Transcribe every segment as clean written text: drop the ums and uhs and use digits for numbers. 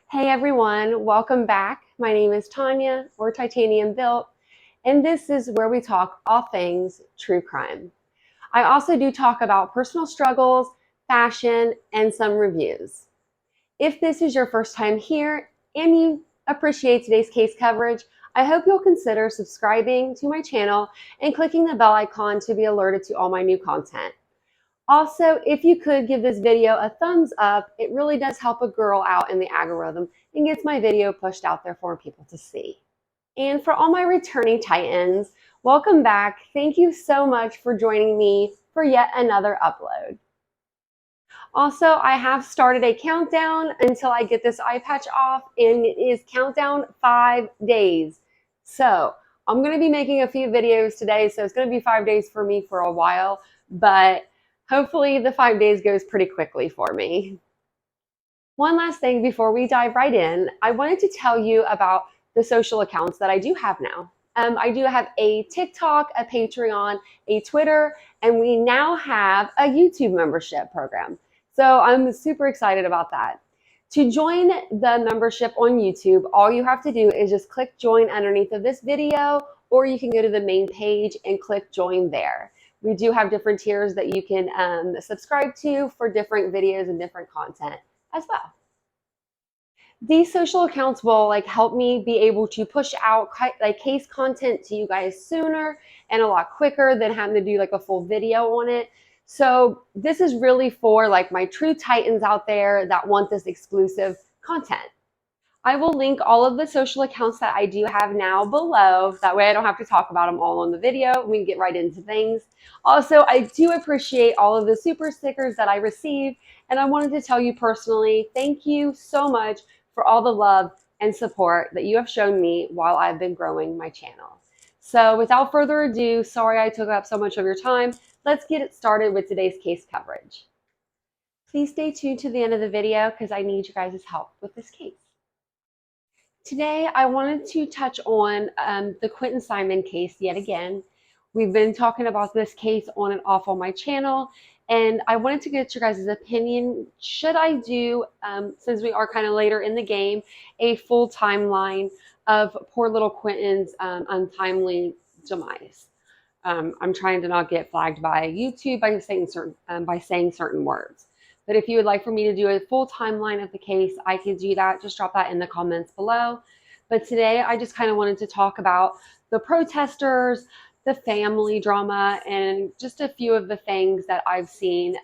Hey everyone, welcome back. My name is Tanya, or TitaniumBuilt, and this is where we talk all things true crime. I also do talk about personal struggles, fashion, and some reviews. If this is your first time here and you appreciate today's case coverage, I hope you'll consider subscribing to my channel and clicking the bell icon to be alerted to all my new content. Also, if you could give this video a thumbs up, it really does help a girl out in the algorithm and gets my video pushed out there for people to see. And for all my returning Titans, welcome back. Thank you so much for joining me for yet another upload. Also, I have started a countdown until I get this eye patch off, and it is countdown 5 days. So I'm going to be making a few videos today, so it's going to be 5 days for me for a while, but hopefully the 5 days goes pretty quickly for me. One last thing before we dive right in, I wanted to tell you about the social accounts that I do have now. I do have a TikTok, a Patreon, a Twitter, and we now have a YouTube membership program. So I'm super excited about that. To join the membership on YouTube, all you have to do is just click join underneath of this video, or you can go to the main page and click join there. We do have different tiers that you can subscribe to for different videos and different content as well. These social accounts will help me be able to push out case content to you guys sooner and a lot quicker than having to do a full video on it. So this is really for my true Titans out there that want this exclusive content. I will link all of the social accounts that I do have now below. That way I don't have to talk about them all on the video. We can get right into things. Also, I do appreciate all of the super stickers that I receive. And I wanted to tell you personally, thank you so much for all the love and support that you have shown me while I've been growing my channel. So without further ado, sorry I took up so much of your time. Let's get it started with today's case coverage. Please stay tuned to the end of the video because I need you guys' help with this case. Today, I wanted to touch on the Quinton Simon case yet again. We've been talking about this case on and off on my channel, and I wanted to get your guys' opinion. Should I do, since we are kind of later in the game, a full timeline of poor little Quinton's untimely demise? I'm trying to not get flagged by YouTube by saying certain words. But if you would like for me to do a full timeline of the case, I can do that. Just drop that in the comments below. But today, I just kind of wanted to talk about the protesters, the family drama, and just a few of the things that I've seen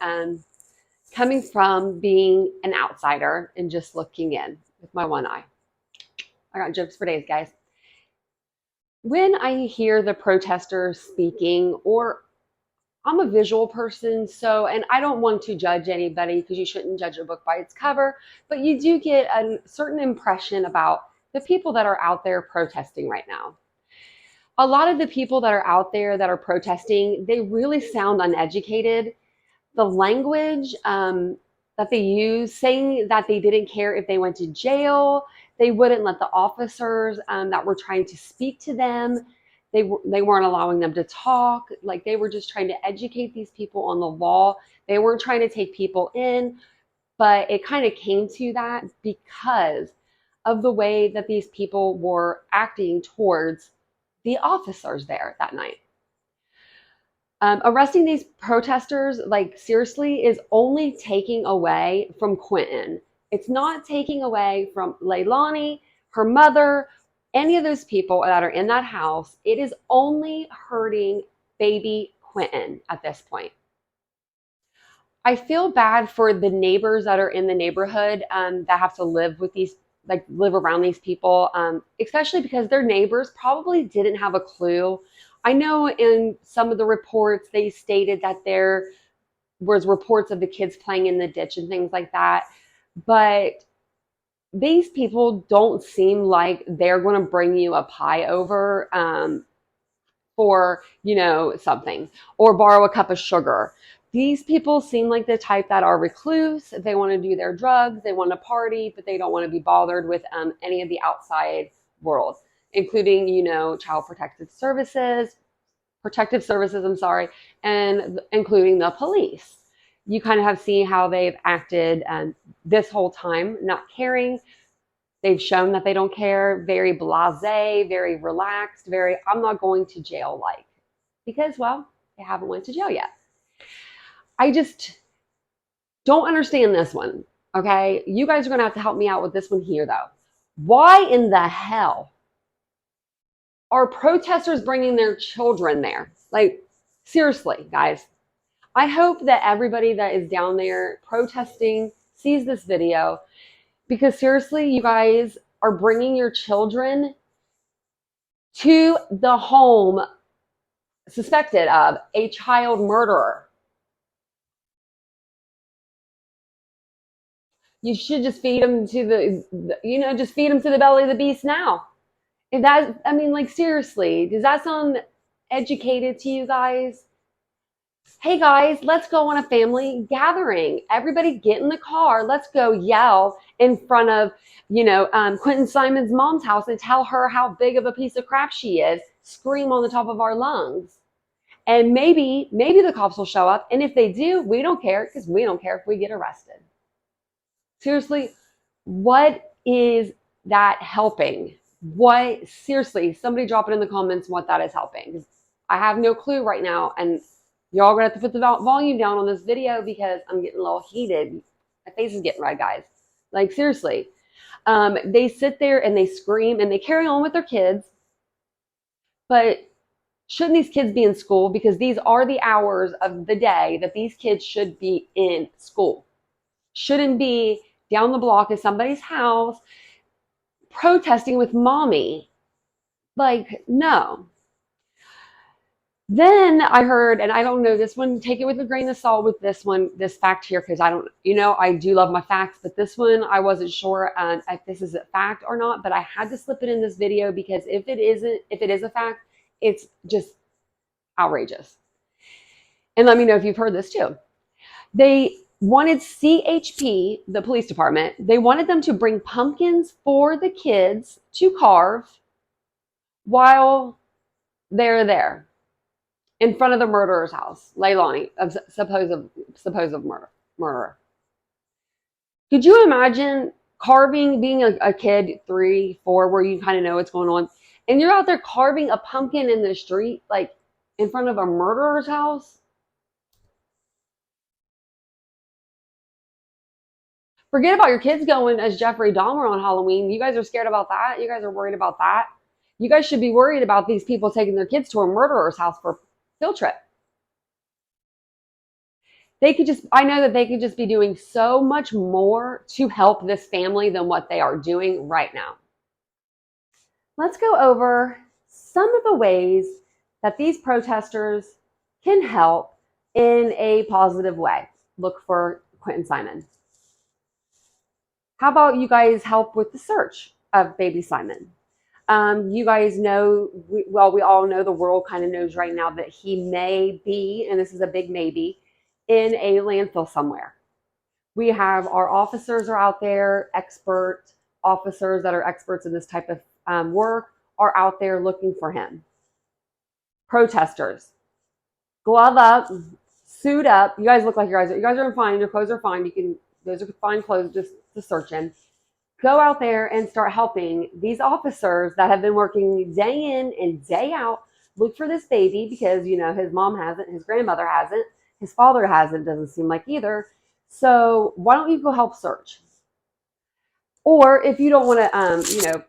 coming from being an outsider and just looking in with my one eye. I got jokes for days, guys. When I hear the protesters speaking, or I'm a visual person, and I don't want to judge anybody because you shouldn't judge a book by its cover, but you do get a certain impression about the people that are out there protesting right now. A lot of the people that are out there that are protesting, they really sound uneducated. The language that they use, saying that they didn't care if they went to jail, they wouldn't let the officers that were trying to speak to them, they weren't allowing them to talk. They were just trying to educate these people on the law. They weren't trying to take people in, but it kind of came to that because of the way that these people were acting towards the officers there that night. Arresting these protesters, seriously, is only taking away from Quinton. It's not taking away from Leilani, her mother, any of those people that are in that house. It is only hurting baby Quinton at this point. I feel bad for the neighbors that are in the neighborhood that have to live with these, live around these people, especially because their neighbors probably didn't have a clue. I know in some of the reports, they stated that there was reports of the kids playing in the ditch and things like that. But these people don't seem like they're going to bring you a pie over for, something, or borrow a cup of sugar. These people seem like the type that are recluse. They want to do their drugs. They want to party, but they don't want to be bothered with any of the outside world, including, child protective services, and including the police. You kind of have seen how they've acted this whole time, not caring. They've shown that they don't care, very blasé, very relaxed, very, I'm not going to jail like, because, well, they haven't went to jail yet. I just don't understand this one, okay? You guys are going to have to help me out with this one here, though. Why in the hell are protesters bringing their children there? Like, seriously, guys. I hope that everybody that is down there protesting sees this video, because seriously, you guys are bringing your children to the home suspected of a child murderer. You should just feed them to just feed them to the belly of the beast now. If that, I mean, like, seriously, does that sound educated to you guys? Hey guys, let's go on a family gathering. Everybody get in the car. Let's go yell in front of, Quinton Simon's mom's house and tell her how big of a piece of crap she is. Scream on the top of our lungs. And maybe the cops will show up. And if they do, we don't care, because we don't care if we get arrested. Seriously, what is that helping? Seriously, somebody drop it in the comments what that is helping. I have no clue right now, and y'all are going to have to put the volume down on this video because I'm getting a little heated. My face is getting red, guys. Like, seriously. They sit there and they scream and they carry on with their kids. But shouldn't these kids be in school? Because these are the hours of the day that these kids should be in school. Shouldn't be down the block at somebody's house protesting with mommy. Like, no. Then I heard, and I don't know this one, take it with a grain of salt with this fact here, because I don't, I do love my facts, but this one I wasn't sure if this is a fact or not, but I had to slip it in this video because if it is a fact, it's just outrageous. And let me know if you've heard this too. They wanted CHP, the police department, they wanted them to bring pumpkins for the kids to carve while they're there in front of the murderer's house, Leilani, of supposed murderer. Could you imagine carving, being a kid, 3, 4, where you kind of know what's going on, and you're out there carving a pumpkin in the street, like in front of a murderer's house? Forget about your kids going as Jeffrey Dahmer on Halloween. You guys are scared about that? You guys are worried about that? You guys should be worried about these people taking their kids to a murderer's house for a field trip. I know that they could just be doing so much more to help this family than what they are doing right now. Let's go over some of the ways that these protesters can help in a positive way. Look for Quinton Simon. How about you guys help with the search of baby Simon? You guys know, we all know, the world kind of knows right now that he may be, and this is a big maybe, in a landfill somewhere. We have our officers are out there, expert officers that are experts in this type of work are out there looking for him. Protesters, glove up, suit up. You guys look like you guys are fine. Your clothes are fine. Those are fine clothes just to search in. Go out there and start helping these officers that have been working day in and day out. Look for this baby, because his mom hasn't, his grandmother hasn't, his father hasn't, doesn't seem like either. So why don't you go help search? Or if you don't want to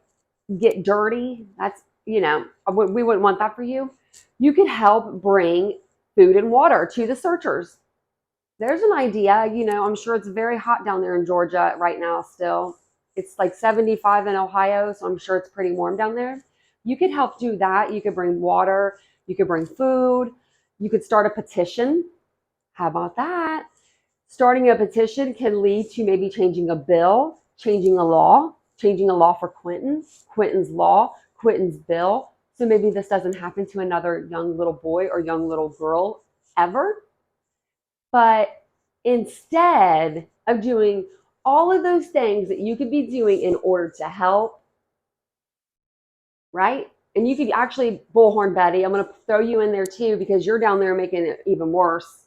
get dirty, that's we wouldn't want that for you. You could help bring food and water to the searchers. There's an idea. I'm sure it's very hot down there in Georgia right now still. It's like 75 in Ohio, so I'm sure it's pretty warm down there. You could help do that. You could bring water. You could bring food. You could start a petition. How about that? Starting a petition can lead to maybe changing a bill, changing a law for Quinton's law, Quinton's bill. So maybe this doesn't happen to another young little boy or young little girl ever. But instead of doing all of those things that you could be doing in order to help, right? And you could actually, Bullhorn Betty, I'm going to throw you in there too, because you're down there making it even worse.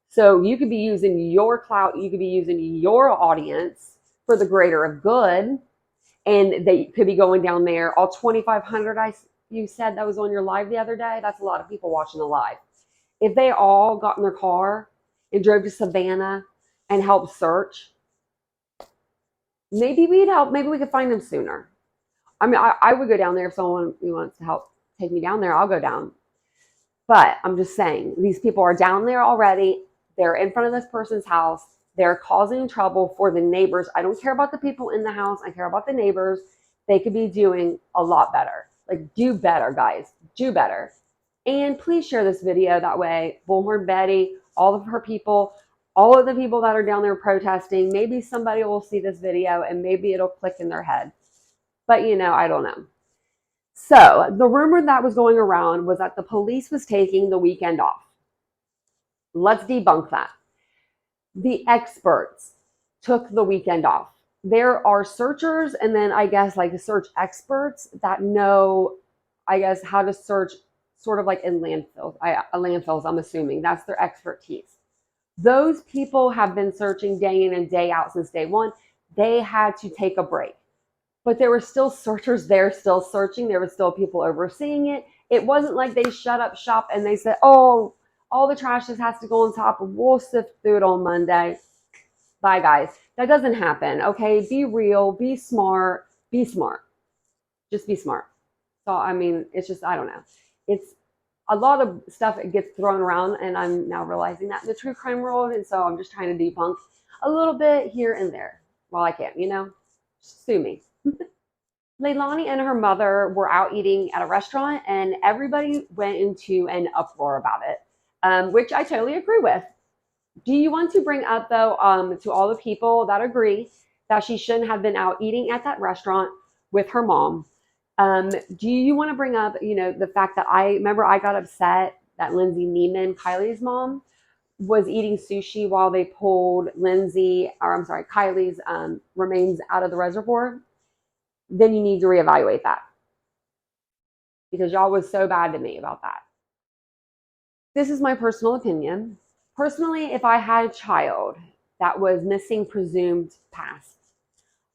So you could be using your clout, you could be using your audience for the greater of good. and they could be going down there. All 2,500 you said that was on your live the other day. That's a lot of people watching the live. If they all got in their car and drove to Savannah and helped search, maybe we'd help. Maybe we could find them sooner. I mean, I would go down there if someone wants to help take me down there. I'll go down. But I'm just saying, these people are down there already. They're in front of this person's house. They're causing trouble for the neighbors. I don't care about the people in the house. I care about the neighbors. They could be doing a lot better. Like, do better, guys. Do better. And please share this video. That way, Bullhorn Betty, all of her people, all of the people that are down there protesting, maybe somebody will see this video and maybe it'll click in their head. But, I don't know. So the rumor that was going around was that the police was taking the weekend off. Let's debunk that. The experts took the weekend off. There are searchers and then I guess like the search experts that know, I guess, how to search sort of like in landfills, I'm assuming. That's their expertise. Those people have been searching day in and day out since day one. They had to take a break. But there were still searchers there, still searching. There were still people overseeing it. It wasn't like they shut up shop and they said, oh, all the trash just has to go on top. We'll sift through it on Monday. Bye, guys. That doesn't happen, okay? Be real. Be smart. Be smart. Just be smart. So, I mean, it's just, I don't know. It's a lot of stuff that gets thrown around, and I'm now realizing that in the true crime world, and so I'm just trying to debunk a little bit here and there while I can, Just sue me. Leilani and her mother were out eating at a restaurant and everybody went into an uproar about it, which I totally agree with. Do you want to bring up, though, to all the people that agree that she shouldn't have been out eating at that restaurant with her mom? Do you want to bring up, the fact that I got upset that Lindsay Neiman, Kylie's mom, was eating sushi while they pulled Kylie's remains out of the reservoir? Then you need to reevaluate that because y'all was so bad to me about that. This is my personal opinion. Personally, if I had a child that was missing presumed past,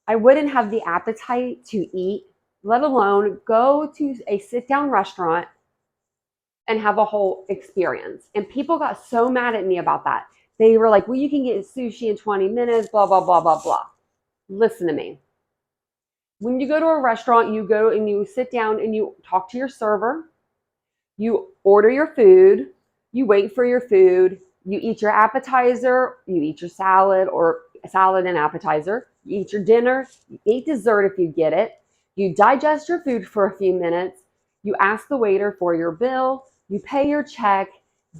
I wouldn't have the appetite to eat, let alone go to a sit-down restaurant and have a whole experience. And people got so mad at me about that. They were like, well, you can get sushi in 20 minutes, blah, blah, blah, blah, blah. Listen to me. When you go to a restaurant, you go and you sit down and you talk to your server. You order your food. You wait for your food. You eat your appetizer. You eat your salad or salad and appetizer. You eat your dinner. You eat dessert if you get it. You digest your food for a few minutes. You ask the waiter for your bill. You pay your check.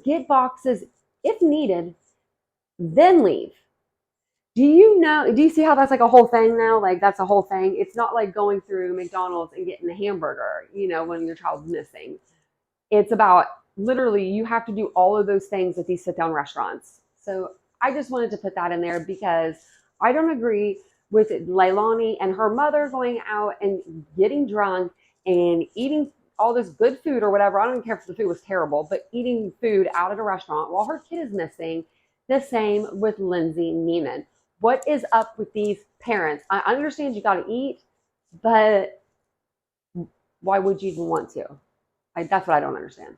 Get boxes if needed. Then leave. Do you see how that's like a whole thing now? Like that's a whole thing. It's not like going through McDonald's and getting a hamburger, when your child's missing. It's about literally you have to do all of those things at these sit-down restaurants. So I just wanted to put that in there because I don't agree with Leilani and her mother going out and getting drunk and eating all this good food or whatever. I don't even care if the food was terrible, but eating food out at a restaurant while her kid is missing. The same with Lindsay Neiman. What is up with these parents? I understand you got to eat, but why would you even want to? That's what I don't understand.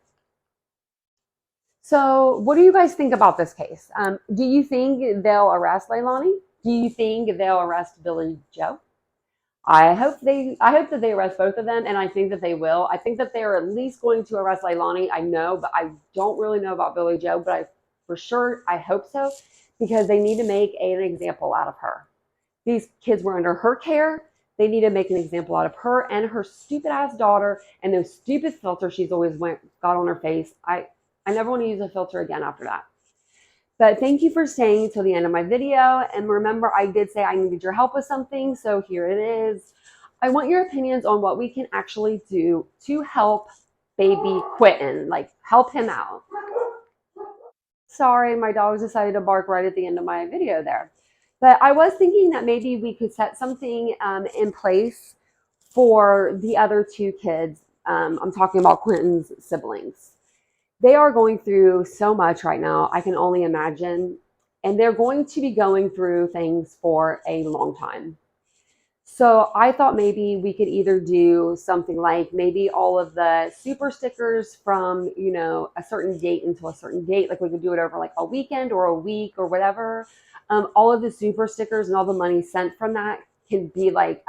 So what do you guys think about this case? Do you think they'll arrest Leilani? Do you think they'll arrest Billy Joe? I hope that they arrest both of them, and I think that they will. I think that they are at least going to arrest Leilani. I know, but I don't really know about Billy Joe, but I hope so, because they need to make an example out of her. These kids were under her care. They need to make an example out of her and her stupid ass daughter and those stupid filters she's always got on her face. I never want to use a filter again after that. But thank you for staying till the end of my video. And remember, I did say I needed your help with something, so here it is. I want your opinions on what we can actually do to help baby Quinton, like help him out. Sorry, my dogs decided to bark right at the end of my video there. But I was thinking that maybe we could set something in place for the other two kids. I'm talking about Quinton's siblings. They are going through so much right now, I can only imagine. And they're going to be going through things for a long time. So I thought maybe we could either do something like maybe all of the super stickers from, a certain date until a certain date. Like we could do it over like a weekend or a week or whatever. All of the super stickers and all the money sent from that can be like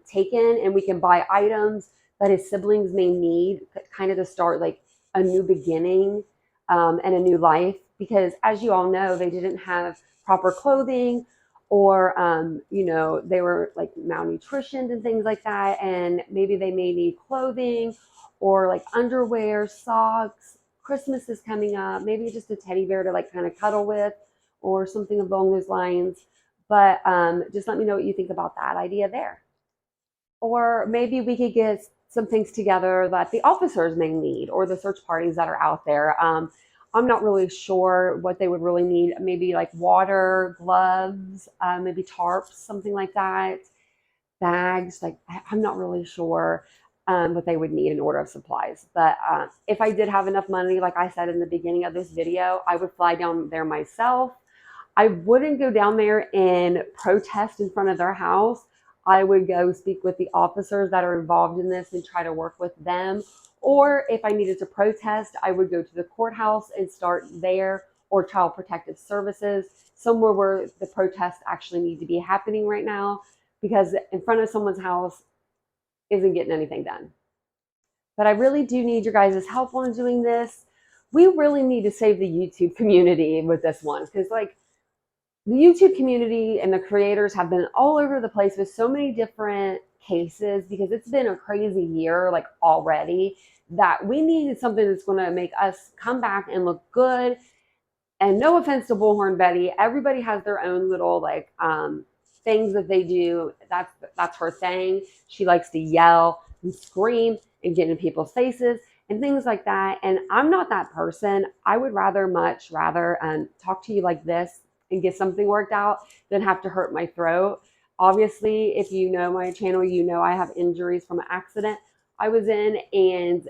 taken, and we can buy items that his siblings may need kind of to start like a new beginning and a new life. Because as you all know, they didn't have proper clothing, or they were like malnutritioned and things like that, and maybe they may need clothing or like underwear, socks. Christmas is coming up, maybe just a teddy bear to like kind of cuddle with or something along those lines. But just let me know what you think about that idea there. Or maybe we could get some things together that the officers may need, or the search parties that are out there. I'm not really sure what they would really need. Maybe like water, gloves, maybe tarps, something like that. Bags, like I'm not really sure what they would need in order of supplies. But if I did have enough money, like I said in the beginning of this video, I would fly down there myself. I wouldn't go down there and protest in front of their house. I would go speak with the officers that are involved in this and try to work with them. Or if I needed to protest, I would go to the courthouse and start there, or Child Protective Services, somewhere where the protests actually need to be happening right now, because in front of someone's house isn't getting anything done. But I really do need your guys' help on doing this. We really need to save the YouTube community with this one, because like the YouTube community and the creators have been all over the place with so many different cases, because it's been a crazy year like already, that we needed something that's going to make us come back and look good. And no offense to Bullhorn Betty, everybody has their own little like things that they do. That's her thing. She likes to yell and scream and get in people's faces and things like that. And I'm not that person. I would much rather talk to you like this and get something worked out than have to hurt my throat. Obviously, if you know my channel, you know I have injuries from an accident I was in, and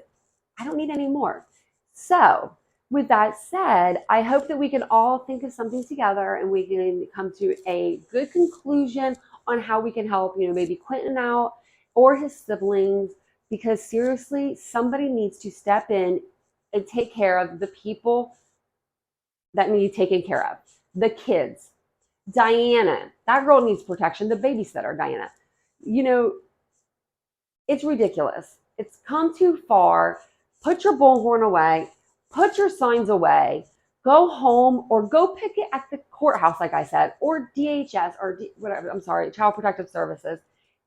I don't need any more. So with that said, I hope that we can all think of something together and we can come to a good conclusion on how we can help, maybe Quinton out or his siblings, because seriously, somebody needs to step in and take care of the people that need taken care of. The kids. Diana, that girl needs protection. The babysitter, Diana. It's ridiculous. It's come too far. Put your bullhorn away. Put your signs away. Go home, or go pick it at the courthouse, like I said, or DHS, or whatever. I'm sorry, Child Protective Services.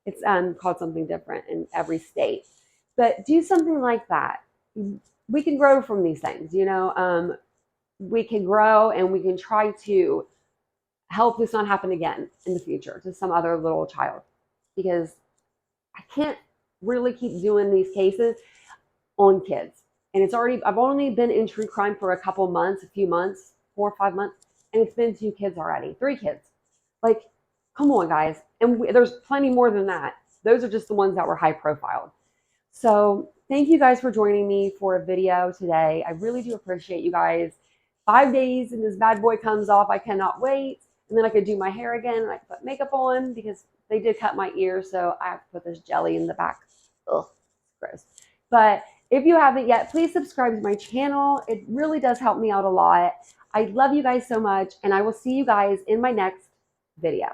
It's called something different in every state. But do something like that. We can grow from these things, we can grow, and we can try to help this not happen again in the future to some other little child, because I can't really keep doing these cases on kids. And I've only been in true crime for a few months, 4 or 5 months, and it's been 2 kids already, 3 kids. Like, come on, guys. And there's plenty more than that. Those are just the ones that were high profile. So thank you guys for joining me for a video today. I really do appreciate you guys. 5 days and this bad boy comes off. I cannot wait. And then I could do my hair again, and I could put makeup on, because they did cut my ears, so I have to put this jelly in the back. Ugh, gross. But if you haven't yet, please subscribe to my channel. It really does help me out a lot. I love you guys so much, and I will see you guys in my next video.